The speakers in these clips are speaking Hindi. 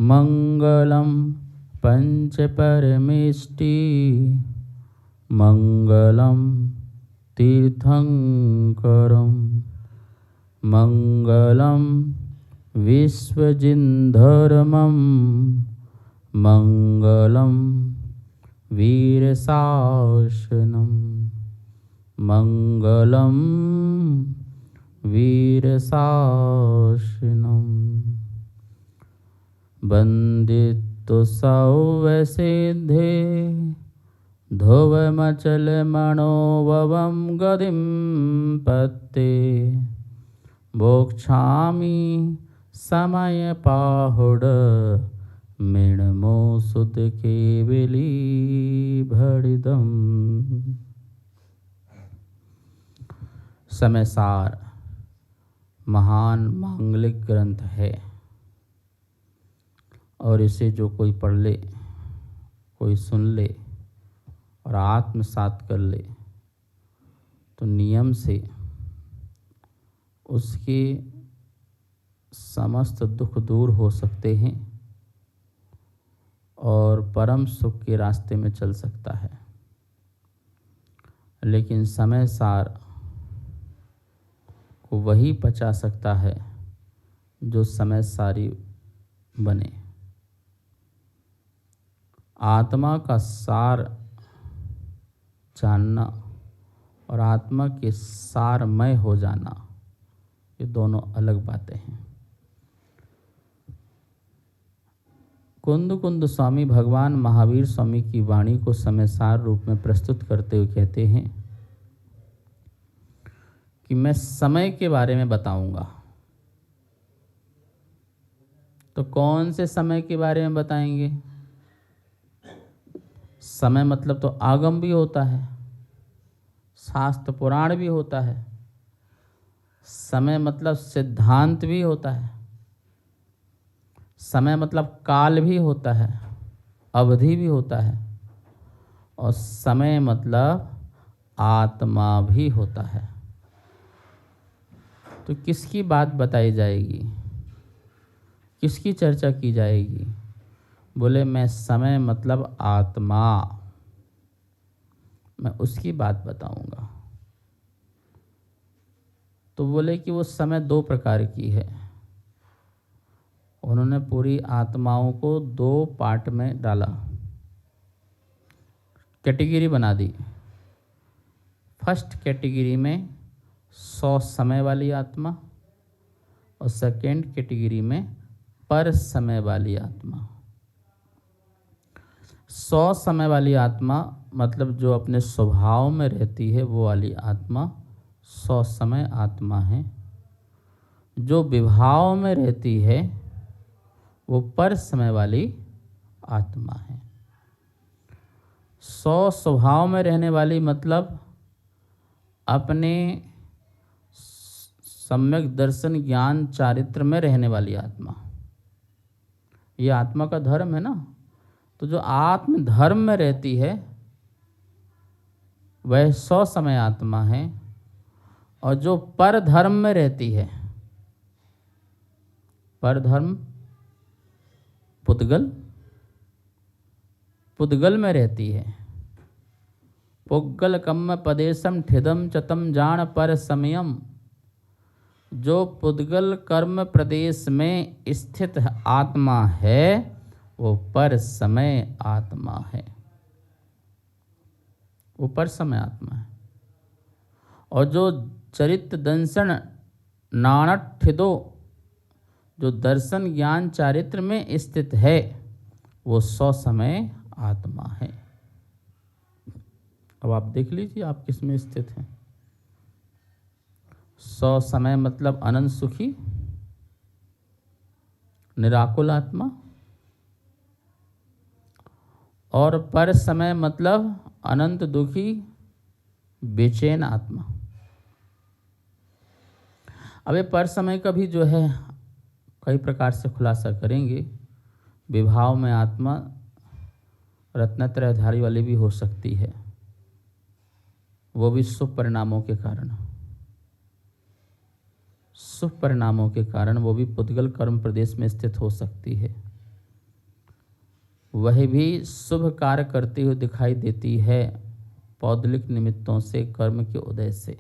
मंगलम पंचपरमेष्टि मंगलम तीर्थंकरम मंगलम विश्वजिन्धर्मं मंगलम वीरशासनम मंगलम वीरशासनम वंदितो सौवसिद्धे ध्रुवमचलमणोभवं गतिं पत्ते मोक्षामि समयपाहुड मृण्मो सुत केवली भड़िदम्। समयसार महान मांगलिक ग्रंथ है और इसे जो कोई पढ़ ले, कोई सुन ले और आत्मसात कर ले तो नियम से उसके समस्त दुख दूर हो सकते हैं और परम सुख के रास्ते में चल सकता है। लेकिन समय सार को वही पचा सकता है जो समय सारी बने। आत्मा का सार जानना और आत्मा के सारमय हो जाना, ये दोनों अलग बातें हैं। कुंद कुंद स्वामी भगवान महावीर स्वामी की वाणी को समयसार रूप में प्रस्तुत करते हुए कहते हैं कि मैं समय के बारे में बताऊंगा। तो कौन से समय के बारे में बताएंगे? समय मतलब तो आगम भी होता है, शास्त्र पुराण भी होता है। समय मतलब सिद्धांत भी होता है। समय मतलब काल भी होता है, अवधि भी होता है। और समय मतलब आत्मा भी होता है। तो किसकी बात बताई जाएगी, किसकी चर्चा की जाएगी? बोले मैं समय मतलब आत्मा, मैं उसकी बात बताऊंगा। तो बोले कि वो समय दो प्रकार की है। उन्होंने पूरी आत्माओं को दो पार्ट में डाला, कैटेगरी बना दी। फर्स्ट कैटेगरी में 100 समय वाली आत्मा और सेकेंड कैटेगरी में पर समय वाली आत्मा। 100 समय वाली आत्मा मतलब जो अपने स्वभाव में रहती है वो वाली आत्मा 100 समय आत्मा है। जो विभाव में रहती है वो पर समय वाली आत्मा है। 100 स्वभाव में रहने वाली मतलब अपने सम्यक दर्शन ज्ञान चारित्र में रहने वाली आत्मा। ये आत्मा का धर्म है ना। तो जो आत्म धर्म में रहती है वह 100 समय आत्मा है। और जो पर धर्म में रहती है, पर धर्म पुद्गल में रहती है। पुग्गल कम्म पदेशम ठिदम चतम जान पर समयम। जो पुद्गल कर्म प्रदेश में स्थित आत्मा है वो पर समय आत्मा है। वो पर समय आत्मा है। और जो चरित्र दंशन नाणठिदो, जो दर्शन ज्ञान चारित्र में स्थित है वो 100 समय आत्मा है। अब आप देख लीजिए आप किस में स्थित हैं। 100 समय मतलब अनंत सुखी निराकुल आत्मा, और पर समय मतलब अनंत दुखी बेचैन आत्मा। अब ये पर समय का भी जो है कई प्रकार से खुलासा करेंगे। विभाव में आत्मा रत्नत्रयधारी वाली भी हो सकती है, वो भी शुभ परिणामों के कारण, शुभ परिणामों के कारण वो भी पुद्गल कर्म प्रदेश में स्थित हो सकती है। वह भी शुभ कार्य करते हुए दिखाई देती है पौद्गलिक निमित्तों से, कर्म के उदय से।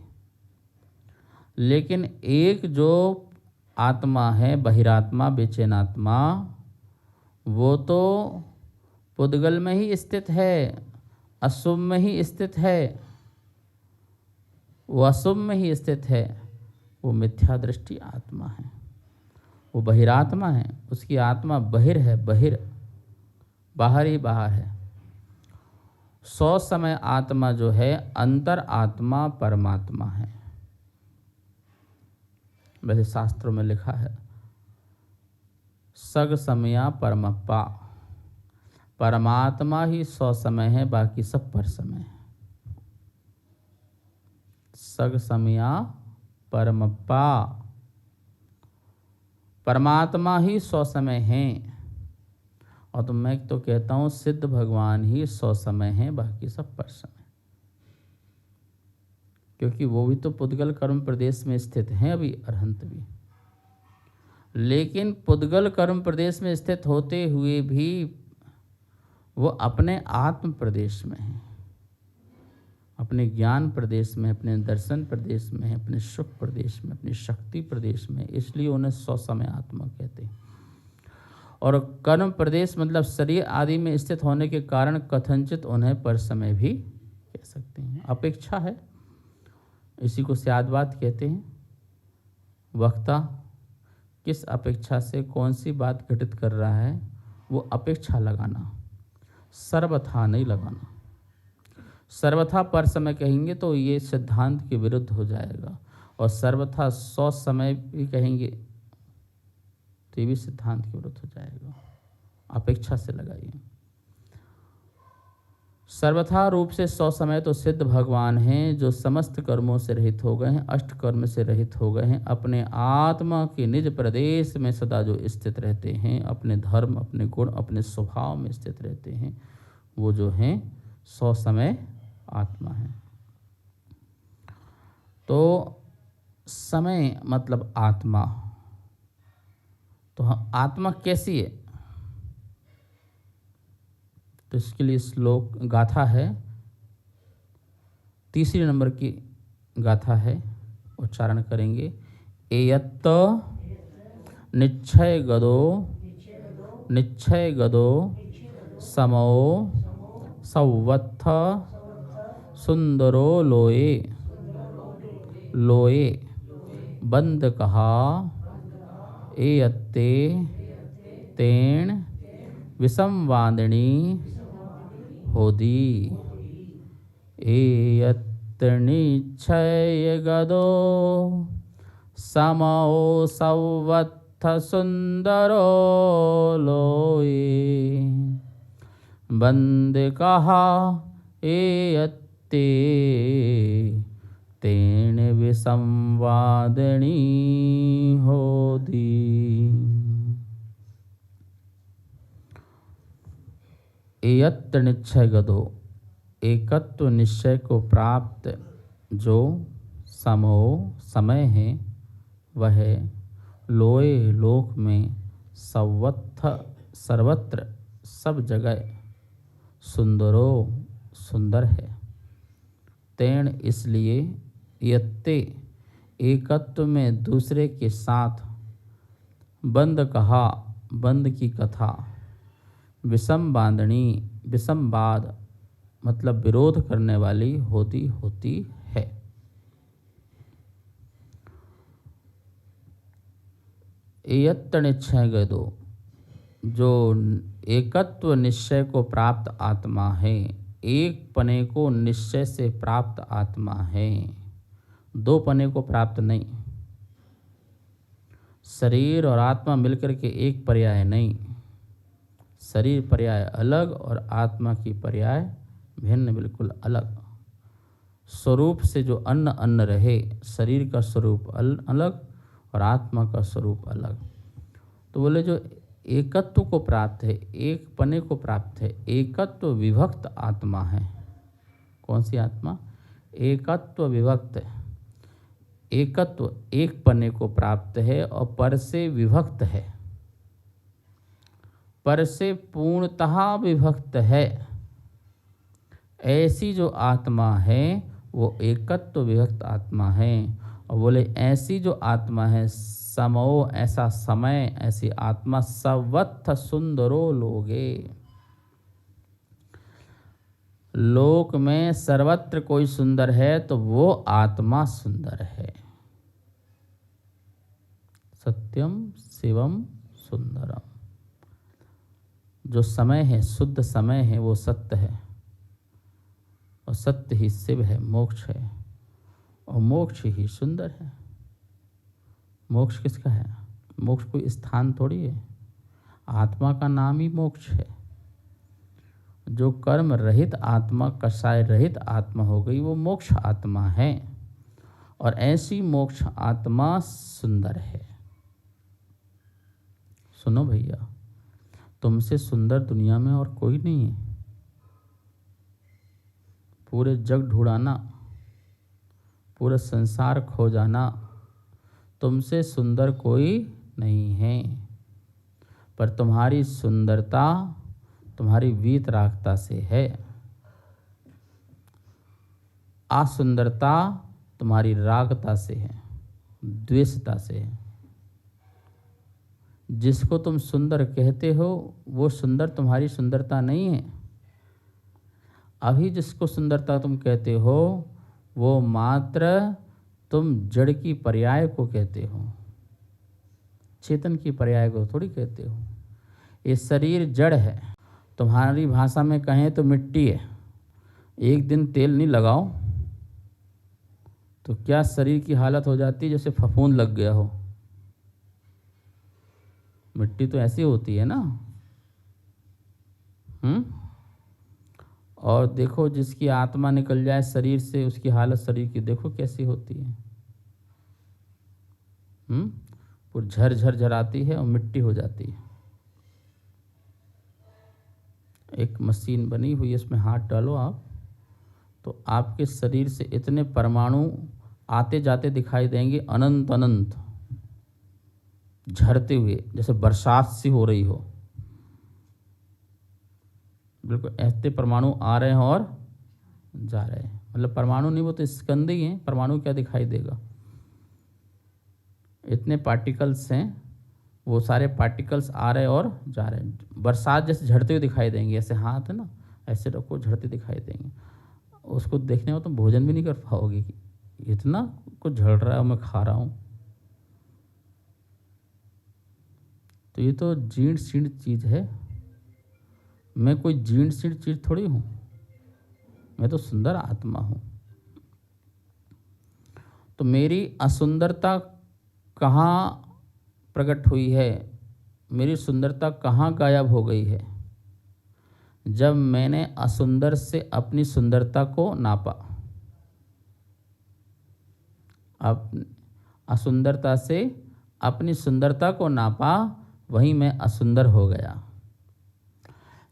लेकिन एक जो आत्मा है, बहिरात्मा, बेचैनात्मा, वो तो पुद्गल में ही स्थित है, अशुभ में ही स्थित है। वो अशुभ में ही स्थित है, वो मिथ्या दृष्टि आत्मा है, वो बहिरात्मा है। उसकी आत्मा बहिर है, बहिर, बाहर ही बाहर है। सौ समय आत्मा जो है अंतर आत्मा परमात्मा है। वैसे शास्त्रों में लिखा है सग समया परमप्पा, परमात्मा ही 100 समय है, बाकी सब पर समय है। सग समया परमप्पा, परमात्मा ही 100 समय है। और तो मैं तो कहता हूँ सिद्ध भगवान ही 100 समय है, बाकी सब पर समय, क्योंकि वो भी तो पुद्गल कर्म प्रदेश में स्थित हैं, अभी अरहंत भी। लेकिन पुद्गल कर्म प्रदेश में स्थित होते हुए भी वो अपने आत्म प्रदेश में है, अपने ज्ञान प्रदेश में, अपने दर्शन प्रदेश में, अपने सुख प्रदेश में, अपनी शक्ति प्रदेश में, इसलिए उन्हें 100 समय आत्मा कहते हैं। और कर्म प्रदेश मतलब शरीर आदि में स्थित होने के कारण कथनचित उन्हें पर समय भी कह सकते हैं। अपेक्षा है, इसी को स्याद्वाद कहते हैं। वक्ता किस अपेक्षा से कौन सी बात घटित कर रहा है, वो अपेक्षा लगाना, सर्वथा नहीं लगाना। सर्वथा पर समय कहेंगे तो ये सिद्धांत के विरुद्ध हो जाएगा, और सर्वथा 100 समय भी कहेंगे तो ये भी सिद्धांत के विरुद्ध हो जाएगा। अपेक्षा से लगाइए। सर्वथा रूप से 100 समय तो सिद्ध भगवान हैं, जो समस्त कर्मों से रहित हो गए हैं, अष्ट कर्म से रहित हो गए हैं, अपने आत्मा के निज प्रदेश में सदा जो स्थित रहते हैं, अपने धर्म, अपने गुण, अपने स्वभाव में स्थित रहते हैं, वो जो हैं 100 समय आत्मा है। तो समय मतलब आत्मा। तो आत्मा कैसी है, तो इसके लिए श्लोक गाथा है, तीसरे नंबर की गाथा है, उच्चारण करेंगे। एयत्त निश्चय गदो, निश्चय गदो समो सौवत्थ सुंदरो लोये, लोये बंद कहा एयत्ते तेण विसंवादिनी होदी। एयत्तनिच्छय गदो समो सौवत्थ सुंदरो लोये बंद कहा एयत्ते तेन विसंवादिनी होदी। एयत्त निश्चय गदो, एकत्व निश्चय को प्राप्त जो समो समय है, वह लोए लोक में सवत्थ सर्वत्र सब जगह सुंदरो सुंदर है। तेण इसलिए यत्ते एकत्व में दूसरे के साथ बंद कहा, बंद की कथा, विषम बांधनी, विषमवाद मतलब विरोध करने वाली होती है। एयत्त निश्चय गदो, जो एकत्व निश्चय को प्राप्त आत्मा है, एक पने को निश्चय से प्राप्त आत्मा है, दो पने को प्राप्त नहीं। शरीर और आत्मा मिलकर के एक पर्याय नहीं, शरीर पर्याय अलग और आत्मा की पर्याय भिन्न, बिल्कुल अलग। स्वरूप से जो अन्न अन्न रहे, शरीर का स्वरूप अलग और आत्मा का स्वरूप अलग। तो बोले जो एकत्व को प्राप्त है, एक पने को प्राप्त है, एकत्व विभक्त आत्मा है। कौन सी आत्मा? एकत्व विभक्त। एकत्व एक पने को प्राप्त है और पर से विभक्त है। पर से पूर्णतः विभक्त है, ऐसी जो आत्मा है वो एकत्व विभक्त आत्मा है। और बोले ऐसी जो आत्मा है, समो ऐसा समय, ऐसी आत्मा सर्वथ सुंदरो लोगे, लोक में सर्वत्र कोई सुंदर है तो वो आत्मा सुंदर है। सत्यम शिवम सुंदरम, जो समय है, शुद्ध समय है, वो सत्य है, और सत्य ही शिव है, मोक्ष है, और मोक्ष ही सुंदर है। मोक्ष किसका है? मोक्ष कोई स्थान थोड़ी है, आत्मा का नाम ही मोक्ष है। जो कर्म रहित आत्मा, कषाय रहित आत्मा हो गई, वो मोक्ष आत्मा है, और ऐसी मोक्ष आत्मा सुंदर है। सुनो भैया, तुमसे सुंदर दुनिया में और कोई नहीं है। पूरे जग ढूंढाना, पूरा संसार खो जाना, तुमसे सुंदर कोई नहीं है। पर तुम्हारी सुंदरता तुम्हारी वीतरागता से है, असुंदरता तुम्हारी रागता से है, द्वेषता से है। जिसको तुम सुंदर कहते हो वो सुंदर तुम्हारी सुंदरता नहीं है। अभी जिसको सुंदरता तुम कहते हो वो मात्र तुम जड़ की पर्याय को कहते हो, चेतन की पर्याय को थोड़ी कहते हो। ये शरीर जड़ है, तुम्हारी भाषा में कहें तो मिट्टी है। एक दिन तेल नहीं लगाओ तो क्या शरीर की हालत हो जाती है जैसे फफूंद लग गया हो। मिट्टी तो ऐसी होती है ना। और देखो जिसकी आत्मा निकल जाए शरीर से, उसकी हालत शरीर की देखो कैसी होती है। पूरी झर झराती है और मिट्टी हो जाती है। एक मशीन बनी हुई है, इसमें हाथ डालो आप तो आपके शरीर से इतने परमाणु आते जाते दिखाई देंगे, अनंत अनंत झरते हुए, जैसे बरसात सी हो रही हो। बिल्कुल ऐसे परमाणु आ रहे हैं और जा रहे हैं। मतलब परमाणु नहीं, वो तो स्कंद ही हैं। परमाणु क्या दिखाई देगा, इतने पार्टिकल्स हैं, वो सारे पार्टिकल्स आ रहे और जा रहे हैं। बरसात जैसे झड़ते हुए दिखाई देंगे, ऐसे हाथ है ना, ऐसे रखो झड़ते दिखाई देंगे। उसको देखने में तो भोजन भी नहीं कर पाओगे कि इतना कुछ झड़ रहा है और मैं खा रहा हूँ। तो ये तो जीर्ण शीर्ण चीज़ है। मैं कोई जीर्ण शीर्ण चीज़ थोड़ी हूँ, मैं तो सुंदर आत्मा हूँ। तो मेरी असुंदरता कहाँ प्रकट हुई है, मेरी सुंदरता कहाँ गायब हो गई है? जब मैंने असुंदर से अपनी सुंदरता को नापा। अब असुंदरता से अपनी सुंदरता को नापा, वहीं मैं असुंदर हो गया।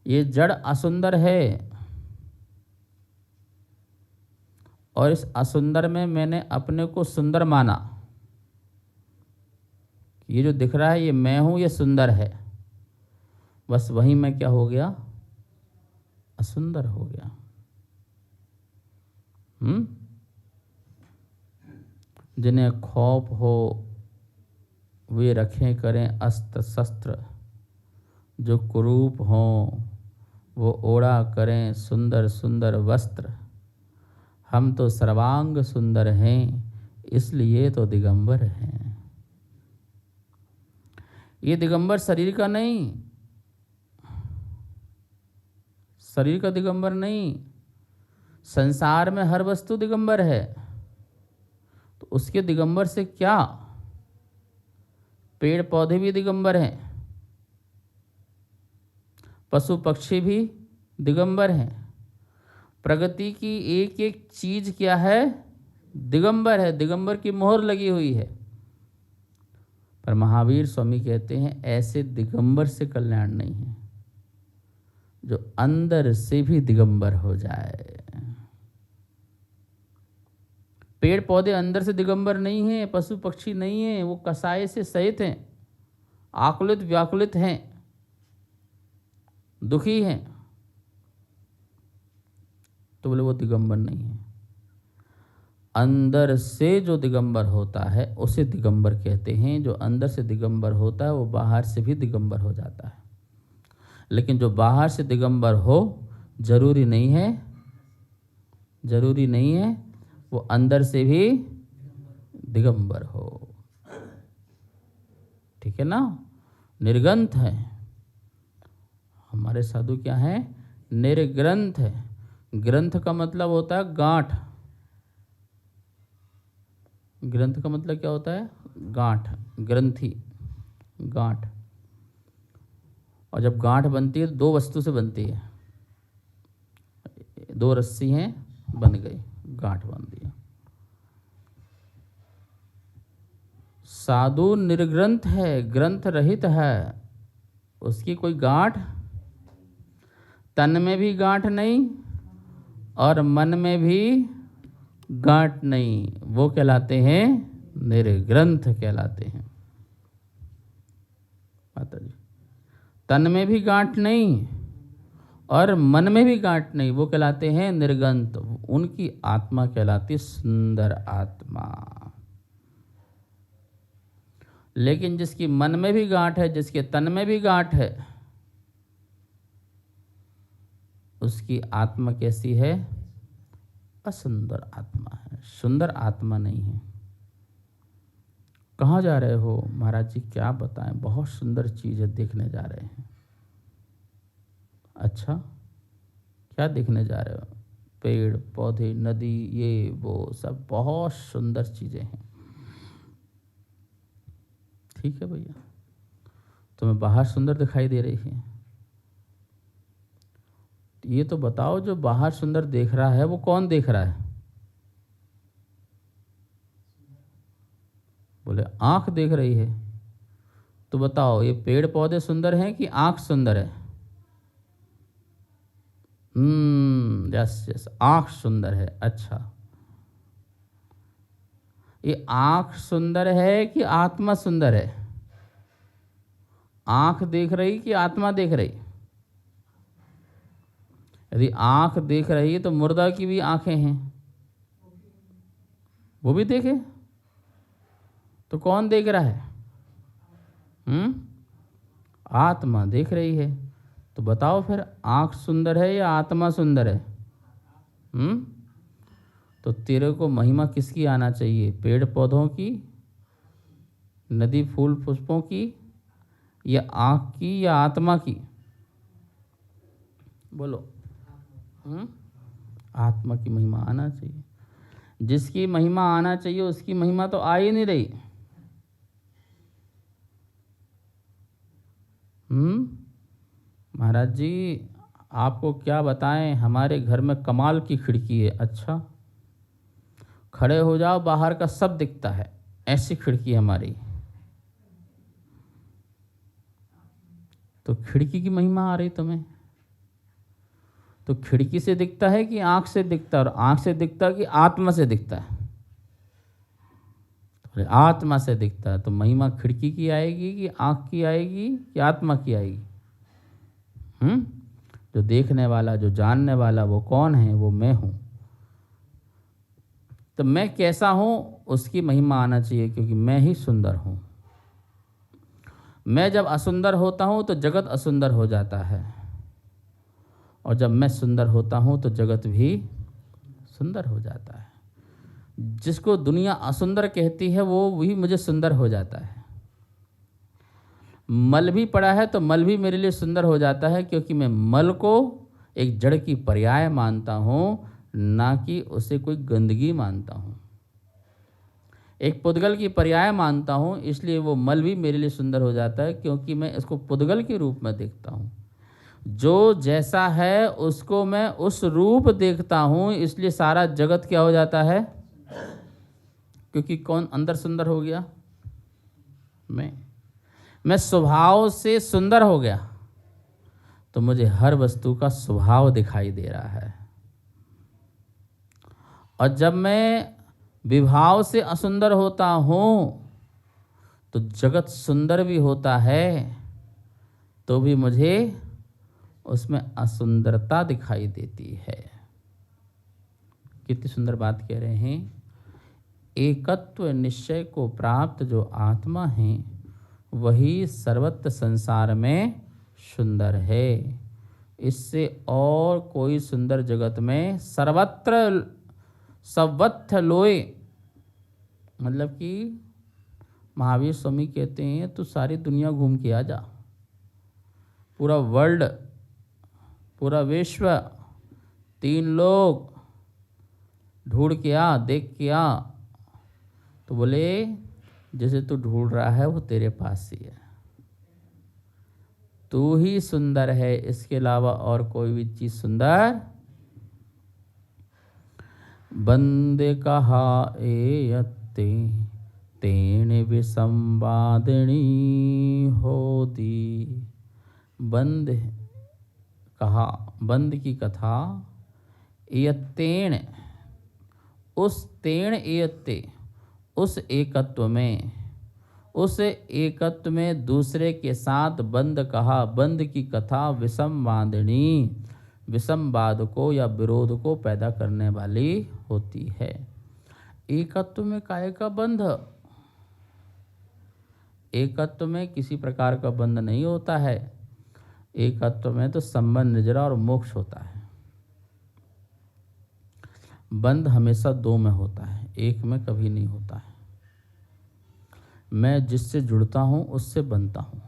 ये जड़ असुंदर है, और इस असुंदर में मैंने अपने को सुंदर माना। ये जो दिख रहा है ये मैं हूँ, ये सुंदर है। बस वहीं मैं क्या हो गया, असुंदर हो गया। जिन्हें खौफ हो वे रखें करें अस्त्र शस्त्र, जो कुरूप हों वो ओढ़ा करें सुंदर सुंदर वस्त्र। हम तो सर्वांग सुंदर हैं, इसलिए तो दिगंबर हैं। ये दिगंबर शरीर का नहीं, शरीर का दिगंबर नहीं। संसार में हर वस्तु दिगंबर है, तो उसके दिगंबर से क्या? पेड़ पौधे भी दिगंबर हैं, पशु पक्षी भी दिगंबर हैं। प्रगति की एक एक चीज क्या है, दिगंबर है, दिगंबर की मोहर लगी हुई है। पर महावीर स्वामी कहते हैं ऐसे दिगंबर से कल्याण नहीं है जो अंदर से भी दिगंबर हो जाए। पेड़ पौधे अंदर से दिगंबर नहीं हैं, पशु पक्षी नहीं हैं, वो कसाय से सहित हैं, आकुलित व्याकुलित हैं। दुखी हैं, तो बोले वो दिगंबर नहीं है। अंदर से जो दिगंबर होता है उसे दिगंबर कहते हैं। जो अंदर से दिगंबर होता है वो बाहर से भी दिगंबर हो जाता है। लेकिन जो बाहर से दिगंबर हो, जरूरी नहीं है वो अंदर से भी दिगंबर हो। ठीक है ना? निर्ग्रंथ है। हमारे साधु क्या है? निर्ग्रंथ है। ग्रंथ का मतलब होता है गांठ। ग्रंथ का मतलब क्या होता है? गांठ, ग्रंथि, गांठ। और जब गांठ बनती है तो दो वस्तु से बनती है। दो रस्सी हैं, बन गई, गांठ बन दी। साधु निर्ग्रंथ है, ग्रंथ रहित है। उसकी कोई गांठ, तन में भी गांठ नहीं और मन में भी गांठ नहीं। वो कहलाते हैं निर्ग्रंथ कहलाते हैं। माता जी, तन में भी गांठ नहीं और मन में भी गांठ नहीं, वो कहलाते हैं निर्ग्रंथ। उनकी आत्मा कहलाती सुंदर आत्मा। लेकिन जिसकी मन में भी गांठ है, जिसके तन में भी गांठ है, उसकी आत्मा कैसी है? असुंदर आत्मा है, सुंदर आत्मा नहीं है। कहाँ जा रहे हो? महाराज जी क्या बताएं, बहुत सुंदर चीज़ है, देखने जा रहे हैं। अच्छा, क्या देखने जा रहे हो? पेड़ पौधे, नदी, ये वो सब बहुत सुंदर चीज़ें हैं। ठीक है भैया, तुम्हें बाहर सुंदर दिखाई दे रही है। ये तो बताओ, जो बाहर सुंदर देख रहा है वो कौन देख रहा है? बोले आंख देख रही है। तो बताओ, ये पेड़ पौधे सुंदर हैं कि आंख सुंदर है? यस यस, आंख सुंदर है। अच्छा, ये आंख सुंदर है कि आत्मा सुंदर है? आंख देख रही कि आत्मा देख रही? यदि आंख देख रही है तो मुर्दा की भी आंखें हैं, वो भी देखे। तो कौन देख रहा है? आत्मा देख रही है। तो बताओ फिर, आंख सुंदर है या आत्मा सुंदर है? तो तेरे को महिमा किसकी आना चाहिए? पेड़ पौधों की, नदी फूल पुष्पों की, या आंख की, या आत्मा की? बोलो। आत्मा की महिमा आना चाहिए। जिसकी महिमा आना चाहिए उसकी महिमा तो आ ही नहीं रही। महाराज जी आपको क्या बताएं, हमारे घर में कमाल की खिड़की है। अच्छा, खड़े हो जाओ, बाहर का सब दिखता है, ऐसी खिड़की है हमारी। तो खिड़की की महिमा आ रही तुम्हें? तो खिड़की से दिखता है कि आंख से दिखता है? और आंख से दिखता है कि आत्मा से दिखता है? तो आत्मा से दिखता है। तो महिमा खिड़की की आएगी कि आंख की आएगी कि आत्मा की आएगी? जो देखने वाला, जो जानने वाला, वो कौन है? वो मैं हूँ। तो मैं कैसा हूँ उसकी महिमा आना चाहिए, क्योंकि मैं ही सुंदर हूँ। मैं जब असुंदर होता हूँ तो जगत असुंदर हो जाता है, और जब मैं सुंदर होता हूँ तो जगत भी सुंदर हो जाता है। जिसको दुनिया असुंदर कहती है वो भी मुझे सुंदर हो जाता है। मल भी पड़ा है तो मल भी मेरे लिए सुंदर हो जाता है, क्योंकि मैं मल को एक जड़ की पर्याय मानता हूँ, ना कि उसे कोई गंदगी मानता हूँ। एक पुद्गल की पर्याय मानता हूँ, इसलिए वो मल भी मेरे लिए सुंदर हो जाता है, क्योंकि मैं इसको पुद्गल के रूप में देखता हूँ। जो जैसा है उसको मैं उस रूप देखता हूँ, इसलिए सारा जगत क्या हो जाता है? क्योंकि कौन अंदर सुंदर हो गया? मैं स्वभाव से सुंदर हो गया, तो मुझे हर वस्तु का स्वभाव दिखाई दे रहा है। और जब मैं विभाव से असुंदर होता हूँ तो जगत सुंदर भी होता है, तो भी मुझे उसमें असुंदरता दिखाई देती है। कितनी सुंदर बात कह रहे हैं। एकत्व निश्चय को प्राप्त जो आत्मा है वही सर्वत्र संसार में सुंदर है। इससे और कोई सुंदर जगत में सर्वत्र सर्वत्र लोए, मतलब कि महावीर स्वामी कहते हैं तो सारी दुनिया घूम के आ जा, पूरा वर्ल्ड, पूरा विश्व, 3 लोग ढूंढ के आ, देख के आ। तो बोले जैसे तू ढूंढ रहा है वो तेरे पास ही है, तू ही सुंदर है, इसके अलावा और कोई भी चीज सुंदर। बंदे कहा एयत्ते तेन विसंवादिनी होती। बंद कहा, बंद की कथा, एयत्तेन उस तेण एयत्ते उस एकत्व में, उस एकत्व में दूसरे के साथ बंद कहा, बंद की कथा विसंवादिनी, विसंवाद को या विरोध को पैदा करने वाली होती है। एकत्व में काहे का बंध? एकत्व में किसी प्रकार का बंध नहीं होता है। एकत्व में तो संबंध निजरा और मोक्ष होता है। बंध हमेशा 2 में होता है, 1 में कभी नहीं होता है। मैं जिससे जुड़ता हूँ उससे बनता हूँ,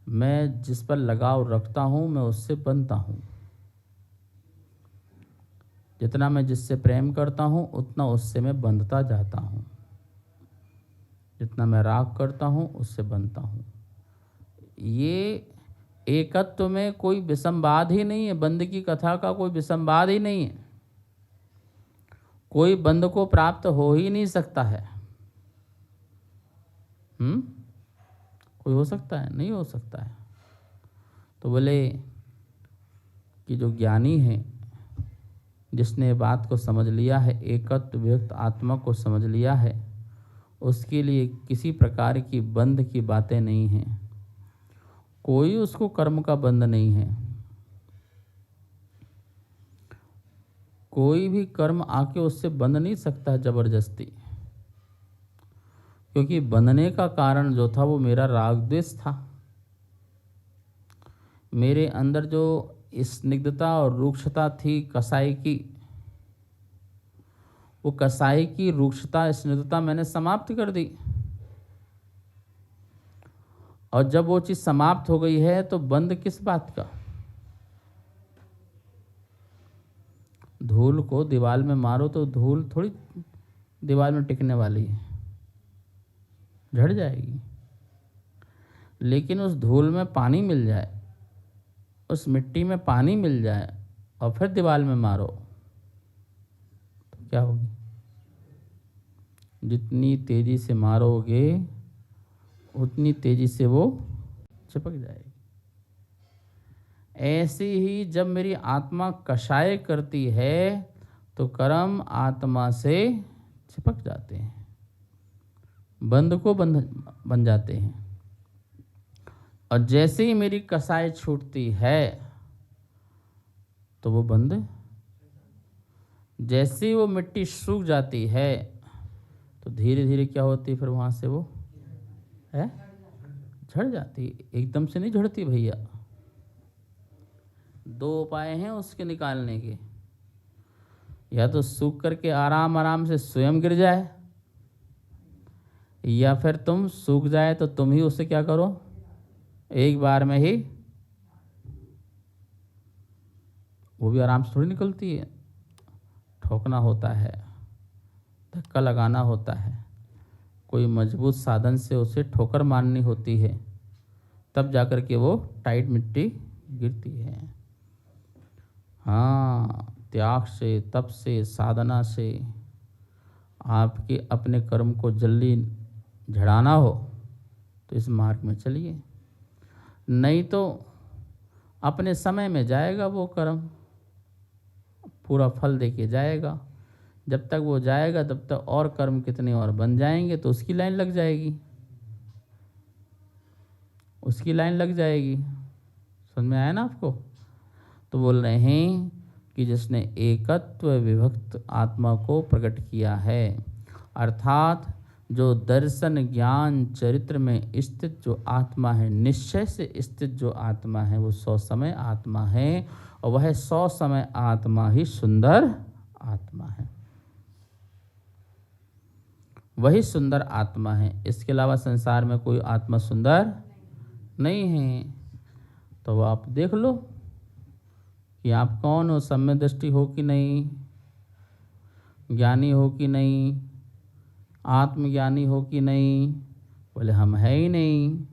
मैं जिस पर लगाव रखता हूँ मैं उससे बनता हूँ। जितना मैं जिससे प्रेम करता हूँ उतना उससे मैं बंधता जाता हूँ, जितना मैं राग करता हूँ उससे बनता हूँ। ये एकत्व में कोई विसंवाद ही नहीं है, बंध की कथा का कोई विसंवाद ही नहीं है, कोई बंध को प्राप्त हो ही नहीं सकता है। कोई हो सकता है? नहीं हो सकता है। तो बोले कि जो ज्ञानी है, जिसने बात को समझ लिया है, एकत्व विभक्त आत्मा को समझ लिया है, उसके लिए किसी प्रकार की बंध की बातें नहीं हैं, कोई उसको कर्म का बंध नहीं है। कोई भी कर्म आके उससे बंध नहीं सकता है जबरदस्ती, क्योंकि बंधने का कारण जो था वो मेरा राग द्वेष था। मेरे अंदर जो स्निग्धता और रूक्षता थी कसाई की, वो कसाई की रूक्षता स्निग्धता मैंने समाप्त कर दी। और जब वो चीज समाप्त हो गई है तो बंद किस बात का? धूल को दीवार में मारो तो धूल थोड़ी दीवार में टिकने वाली है, झड़ जाएगी। लेकिन उस धूल में पानी मिल जाए, उस मिट्टी में पानी मिल जाए और फिर दीवार में मारो तो क्या होगी? जितनी तेजी से मारोगे उतनी तेजी से वो चिपक जाएगी। ऐसे ही जब मेरी आत्मा कषाय करती है तो कर्म आत्मा से चिपक जाते हैं, बंध को बन जाते हैं। और जैसे ही मेरी कसाई छूटती है तो वो बंध, जैसे ही वो मिट्टी सूख जाती है तो धीरे धीरे क्या होती है, फिर वहाँ से वो है झड़ जाती। एकदम से नहीं झड़ती भैया, 2 उपाय हैं उसके निकालने के। या तो सूख करके आराम आराम से स्वयं गिर जाए, या फिर तुम सूख जाए तो तुम ही उसे क्या करो, एक बार में ही। वो भी आराम से थोड़ी निकलती है, ठोकना होता है, धक्का लगाना होता है, कोई मजबूत साधन से उसे ठोकर मारनी होती है, तब जाकर के वो टाइट मिट्टी गिरती है। हाँ, त्याग से, तप से, साधना से आपके अपने कर्म को जल्दी झड़ाना हो तो इस मार्ग में चलिए, नहीं तो अपने समय में जाएगा वो कर्म, पूरा फल देके जाएगा। जब तक वो जाएगा तब तक और कर्म कितने और बन जाएंगे, तो उसकी लाइन लग जाएगी, उसकी लाइन लग जाएगी। समझ में आया ना आपको? तो बोल रहे हैं कि जिसने एकत्व विभक्त आत्मा को प्रकट किया है, अर्थात जो दर्शन ज्ञान चरित्र में स्थित जो आत्मा है, निश्चय से स्थित जो आत्मा है, वो 100 समय आत्मा है, और वह 100 समय आत्मा ही सुंदर आत्मा है। वही सुंदर आत्मा है, इसके अलावा संसार में कोई आत्मा सुंदर नहीं है। तो आप देख लो कि आप कौन हो, सम्य दृष्टि हो कि नहीं, ज्ञानी हो कि नहीं, आत्मज्ञानी हो कि नहीं। बोले हम है ही नहीं,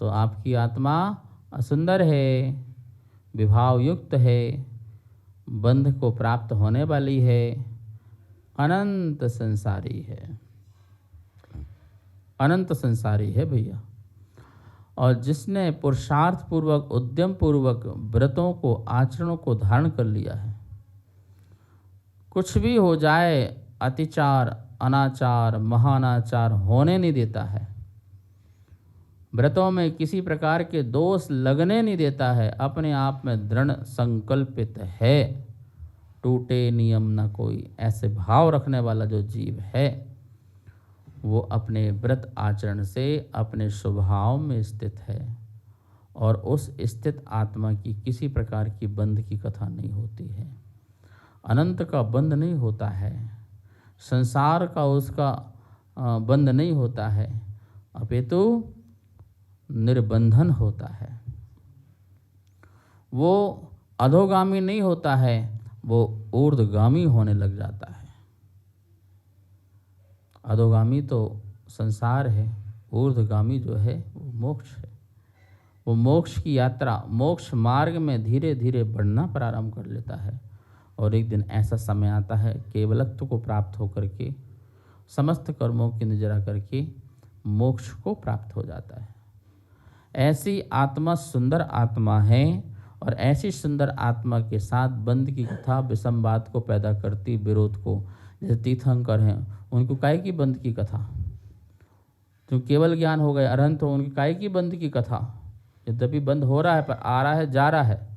तो आपकी आत्मा असुंदर है, विभाव युक्त है, बंध को प्राप्त होने वाली है, अनंत संसारी है, अनंत संसारी है भैया। और जिसने पुरुषार्थ पूर्वक उद्यम पूर्वक व्रतों को आचरणों को धारण कर लिया है, कुछ भी हो जाए अतिचार अनाचार महानाचार होने नहीं देता है, व्रतों में किसी प्रकार के दोष लगने नहीं देता है, अपने आप में दृढ़ संकल्पित है, टूटे नियम न कोई, ऐसे भाव रखने वाला जो जीव है वो अपने व्रत आचरण से अपने स्वभाव में स्थित है, और उस स्थित आत्मा की किसी प्रकार की बंध की कथा नहीं होती है, अनंत का बंध नहीं होता है, संसार का उसका बंध नहीं होता है, अपितु निर्बंधन होता है। वो अधोगामी नहीं होता है, वो ऊर्ध्वगामी होने लग जाता है। अधोगामी तो संसार है, ऊर्ध्वगामी जो है वो मोक्ष है। वो मोक्ष की यात्रा, मोक्ष मार्ग में धीरे धीरे बढ़ना प्रारंभ कर लेता है, और एक दिन ऐसा समय आता है केवलत्व को प्राप्त होकर के समस्त कर्मों की निजरा करके मोक्ष को प्राप्त हो जाता है। ऐसी आत्मा सुंदर आत्मा है, और ऐसी सुंदर आत्मा के साथ बंध की कथा विषमवाद को पैदा करती, विरोध को। जैसे तीर्थंकर हैं, उनको काहे की बंध की कथा, जो केवल ज्ञान हो गए अरहंत हो, उनकी काहे की बंध की कथा, यद्यपि बंद हो रहा है पर आ रहा है जा रहा है,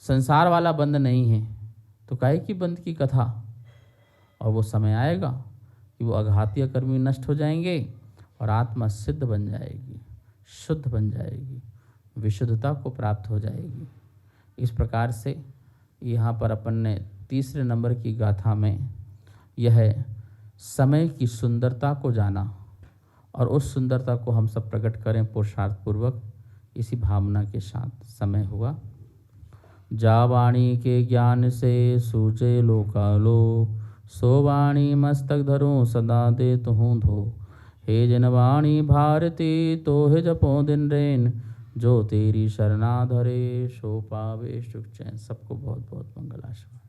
संसार वाला बंद नहीं है, तो काहे की बंद की कथा। और वो समय आएगा कि वो अघातीय कर्मी नष्ट हो जाएंगे और आत्मा सिद्ध बन जाएगी, शुद्ध बन जाएगी, विशुद्धता को प्राप्त हो जाएगी। इस प्रकार से यहाँ पर अपन ने तीसरे नंबर की गाथा में यह समय की सुंदरता को जाना, और उस सुंदरता को हम सब प्रकट करें पुरुषार्थ पूर्वक, इसी भावना के साथ समय हुआ। जा वाणी के ज्ञान से सूझे लोकालोक, सो वाणी मस्तक धरूं सदा देत हूँ धो। हे जन वाणी भारती तो हे जपो दिन रैन, जो तेरी शरणा धरे सो पावे सुख चैन। सबको बहुत बहुत मंगलाशासन।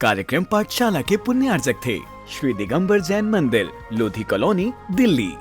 कार्यक्रम पाठशाला के पुण्यार्जक थे श्री दिगंबर जैन मंदिर, लोधी कॉलोनी, दिल्ली।